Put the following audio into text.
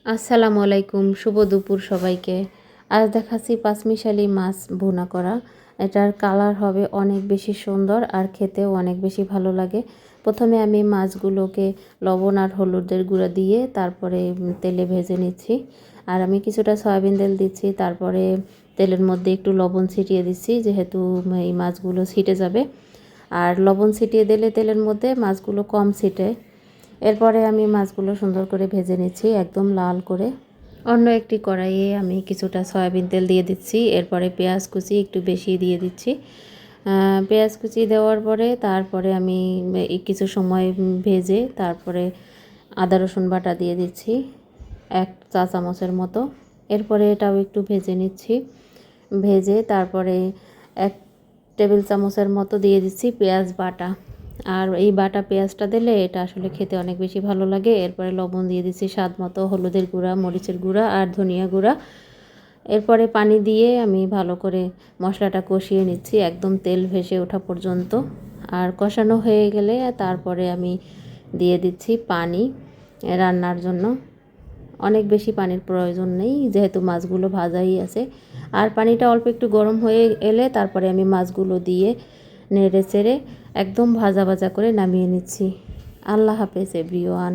আসসালামু আলাইকুম, শুভ দুপুর সবাইকে। আজ দেখাচ্ছি পাঁচমিশালি মাছ ভুনা করা। এটার কালার হবে অনেক বেশি সুন্দর আর খেতেও অনেক বেশি ভালো লাগে। প্রথমে আমি মাছগুলোকে লবণ আর হলুদের গুঁড়া দিয়ে তারপরে তেলে ভেজে নিচ্ছি। আর আমি কিছুটা সয়াবিন তেল দিচ্ছি, তারপরে তেলের মধ্যে একটু লবণ ছিটিয়ে দিচ্ছি, যেহেতু এই মাছগুলো ছিটে যাবে। আর লবণ ছিটিয়ে দিলে তেলের মধ্যে মাছগুলো কম ছিটে। এরপরে আমি মাছগুলো সুন্দর করে ভেজে নিচ্ছি একদম লাল করে। অন্য একটি কড়াইয়ে আমি কিছুটা সয়াবিন তেল দিয়ে দিচ্ছি। এরপরে পেঁয়াজ কুচি একটু বেশি দিয়ে দিচ্ছি। পেঁয়াজ কুচি দেওয়ার পরে তারপরে আমি কিছু সময় ভেজে তারপরে আদা রসুন বাটা দিয়ে দিচ্ছি 1 চা চামচের মতো। এরপরে এটাও একটু ভেজে নিচ্ছি। ভেজে তারপরে 1 টেবিল চামচের মতো দিয়ে দিচ্ছি পেঁয়াজ বাটা। আর এই বাটা পেঁয়াজটা দিলে এটা আসলে খেতে অনেক বেশি ভালো লাগে। এরপরে লবণ দিয়ে দিচ্ছি স্বাদ মতো, হলুদের গুঁড়া, মরিচের গুঁড়া আর ধনিয়া গুঁড়া। এরপরে পানি দিয়ে আমি ভালো করে মশলাটা কষিয়ে নিচ্ছি একদম তেল ভেসে ওঠা পর্যন্ত। আর কষানো হয়ে গেলে তারপরে আমি দিয়ে দিচ্ছি পানি রান্নার জন্য। অনেক বেশি পানির প্রয়োজন নেই, যেহেতু মাছগুলো ভাজাই আছে। আর পানিটা অল্প একটু গরম হয়ে এলে তারপরে আমি মাছগুলো দিয়ে নেড়ে চেড়ে একদম ভাজা ভাজা করে নামিয়ে নিচ্ছি। আল্লাহ হাফেজ এভরিওয়ান।